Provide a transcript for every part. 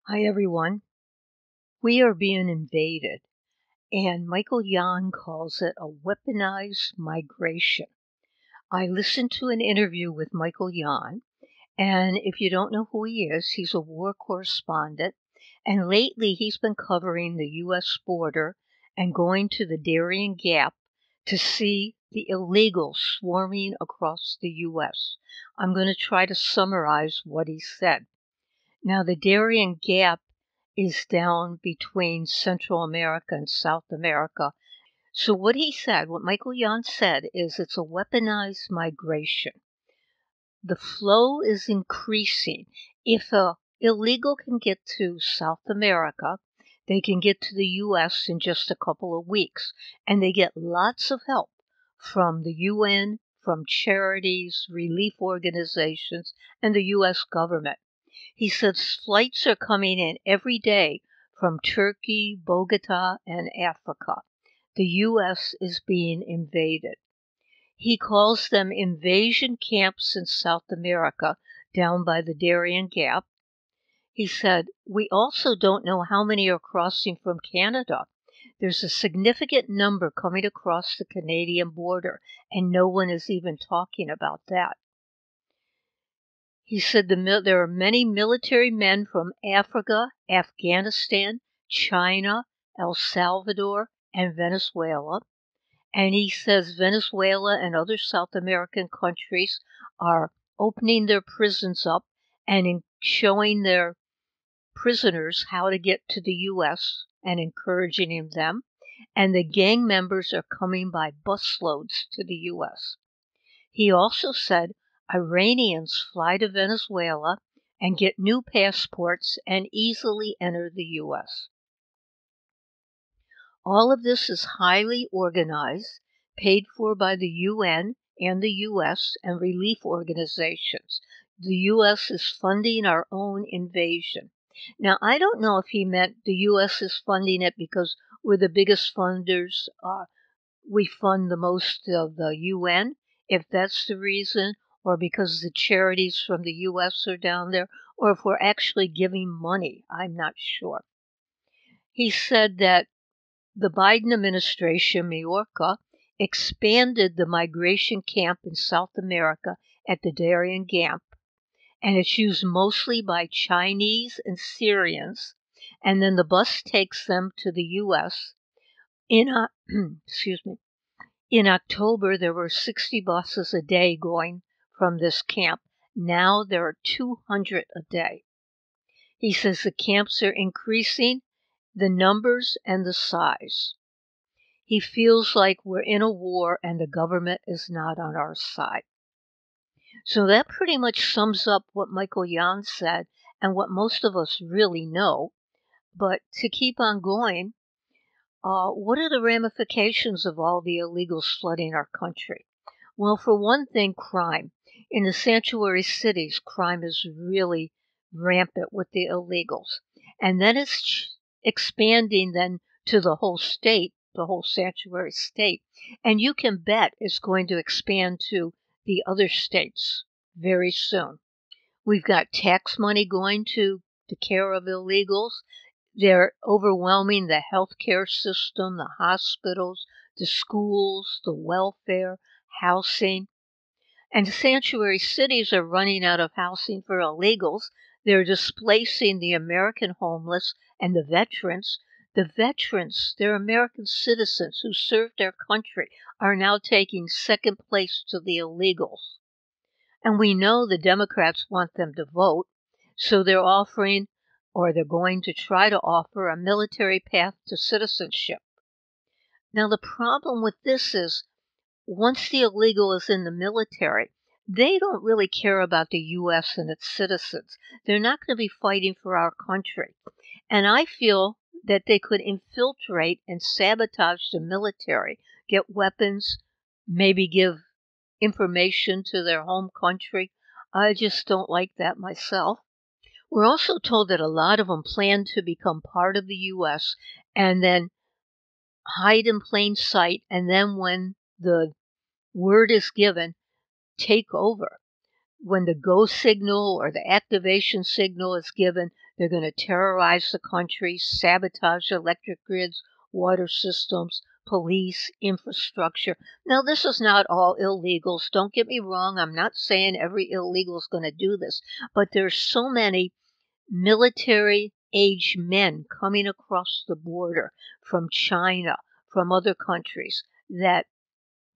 Hi, everyone. We are being invaded, and Michael Yon calls it a weaponized migration. I listened to an interview with Michael Yon, and if you don't know who he is, he's a war correspondent, and lately he's been covering the U.S. border and going to the Darien Gap to see the illegals swarming across the U.S. I'm going to try to summarize what he said. Now, the Darien Gap is down between Central America and South America. So what Michael Yon said, is it's a weaponized migration. The flow is increasing. If an illegal can get to South America, they can get to the U.S. in just a couple of weeks, and they get lots of help from the UN, from charities, relief organizations, and the U.S. government. He says flights are coming in every day from Turkey, Bogota, and Africa. The U.S. is being invaded. He calls them invasion camps in South America, down by the Darien Gap. He said, we also don't know how many are crossing from Canada. There's a significant number coming across the Canadian border, and no one is even talking about that. He said there are many military men from Africa, Afghanistan, China, El Salvador, and Venezuela. And he says Venezuela and other South American countries are opening their prisons up and showing their prisoners how to get to the U.S. and encouraging them. And the gang members are coming by busloads to the U.S. He also said Iranians fly to Venezuela and get new passports and easily enter the U.S. All of this is highly organized, paid for by the UN and the U.S. and relief organizations. The U.S. is funding our own invasion. Now, I don't know if he meant the U.S. is funding it because we're the biggest funders. We fund the most of the UN, if that's the reason, or because the charities from the U.S. are down there, or if we're actually giving money. I'm not sure. He said that the Biden administration, Mayorkas, expanded the migration camp in South America at the Darien Gap, and it's used mostly by Chinese and Syrians, and then the bus takes them to the U.S. In October, there were 60 buses a day going from this camp. Now there are 200 a day. He says the camps are increasing, the numbers and the size. He feels like we're in a war and the government is not on our side. So that pretty much sums up what Michael Yon said and what most of us really know. But to keep on going, what are the ramifications of all the illegals flooding our country? Well, for one thing, crime. In the sanctuary cities, crime is really rampant with the illegals. And then it's expanding then to the whole state, the whole sanctuary state. And you can bet it's going to expand to the other states very soon. We've got tax money going to the care of illegals. They're overwhelming the healthcare system, the hospitals, the schools, the welfare, housing. And sanctuary cities are running out of housing for illegals. They're displacing the American homeless and the veterans. The veterans, they're American citizens who served their country, are now taking second place to the illegals. And we know the Democrats want them to vote, so they're offering, or they're going to try to offer, a military path to citizenship. Now, the problem with this is, once the illegal is in the military, they don't really care about the U.S. and its citizens. They're not going to be fighting for our country. And I feel that they could infiltrate and sabotage the military, get weapons, maybe give information to their home country. I just don't like that myself. We're also told that a lot of them plan to become part of the U.S. and then hide in plain sight, and then when the word is given, take over. When the go signal or the activation signal is given, They're going to terrorize the country, sabotage electric grids, water systems, police, infrastructure. Now, this is not all illegals. Don't get me wrong. I'm not saying every illegal is going to do this, but there's so many military-age men coming across the border from China, from other countries, that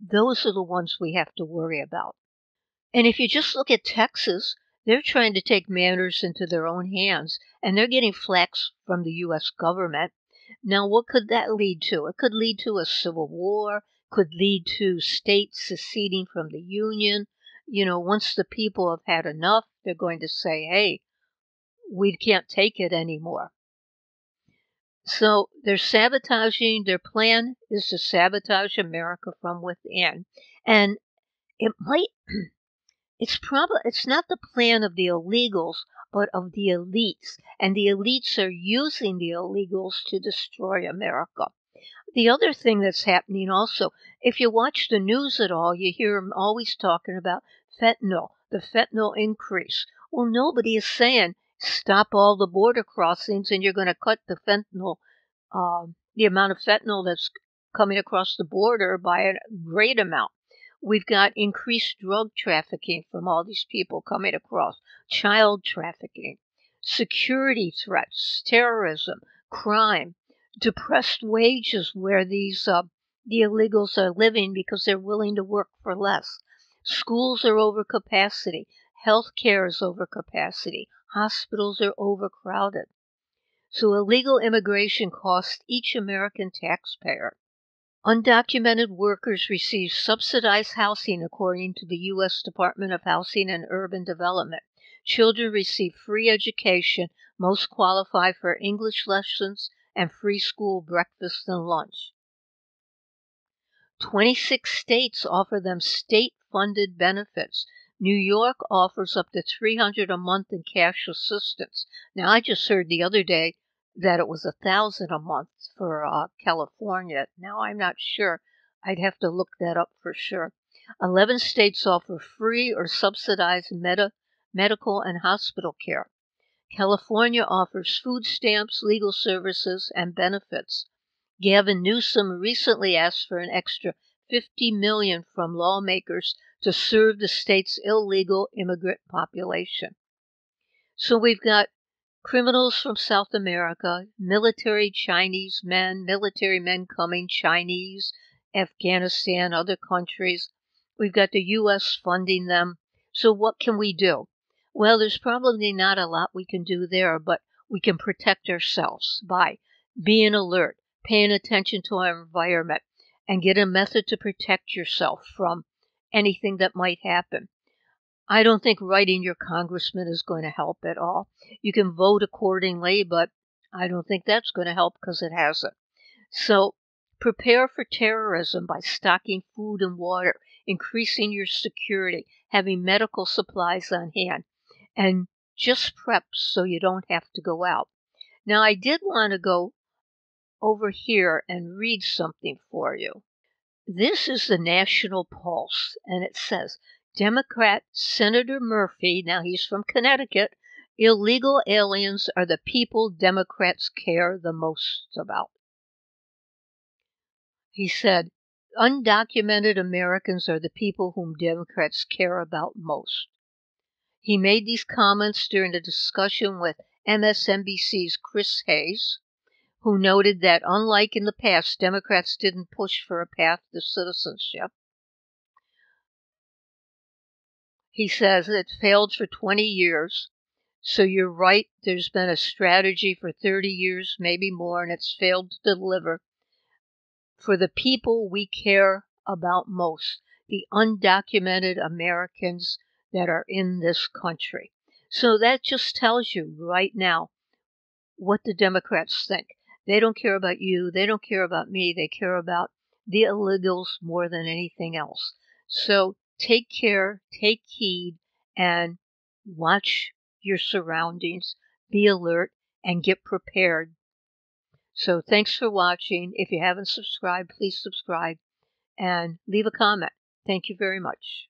those are the ones we have to worry about. And if you just look at Texas, they're trying to take matters into their own hands, and they're getting flack from the U.S. government. Now, what could that lead to? It could lead to a civil war, could lead to states seceding from the Union. You know, once the people have had enough, they're going to say, hey, we can't take it anymore. So they're sabotaging, their plan is to sabotage America from within. And it might, it's not the plan of the illegals, but of the elites. And the elites are using the illegals to destroy America. The other thing that's happening also, if you watch the news at all, you hear them always talking about fentanyl, the fentanyl increase. Well, nobody is saying stop all the border crossings and you're going to cut the fentanyl, the amount of fentanyl that's coming across the border by a great amount. We've got increased drug trafficking from all these people coming across, child trafficking, security threats, terrorism, crime, depressed wages where these the illegals are living because they're willing to work for less. Schools are over capacity. Healthcare is over capacity. Hospitals are overcrowded. So illegal immigration costs each American taxpayer. Undocumented workers receive subsidized housing according to the U.S. Department of Housing and Urban Development. Children receive free education. Most qualify for English lessons and free school breakfast and lunch. 26 states offer them state-funded benefits. New York offers up to $300 a month in cash assistance. Now, I just heard the other day that it was $1,000 a month for California. Now, I'm not sure. I'd have to look that up for sure. 11 states offer free or subsidized medical and hospital care. California offers food stamps, legal services, and benefits. Gavin Newsom recently asked for an extra $50 million from lawmakers to serve the state's illegal immigrant population. So we've got criminals from South America, military Chinese men, military men coming, Chinese, Afghanistan, other countries. We've got the U.S. funding them. So what can we do? Well, there's probably not a lot we can do there, but we can protect ourselves by being alert, paying attention to our environment, and get a method to protect yourself from anything that might happen. I don't think writing your congressman is going to help at all. You can vote accordingly, but I don't think that's going to help because it hasn't. So prepare for terrorism by stocking food and water, increasing your security, having medical supplies on hand, and just prep so you don't have to go out. Now, I did want to go over here and read something for you. This is the National Pulse, and it says, Democrat Senator Murphy, now he's from Connecticut, illegal aliens are the people Democrats care the most about. He said, undocumented Americans are the people whom Democrats care about most. He made these comments during a discussion with MSNBC's Chris Hayes, who noted that unlike in the past, Democrats didn't push for a path to citizenship. He says it failed for 20 years. So you're right, there's been a strategy for 30 years, maybe more, and it's failed to deliver. For the people we care about most, the undocumented Americans that are in this country. So that just tells you right now what the Democrats think. They don't care about you. They don't care about me. They care about the illegals more than anything else. So take care, take heed, and watch your surroundings. Be alert and get prepared. So thanks for watching. If you haven't subscribed, please subscribe and leave a comment. Thank you very much.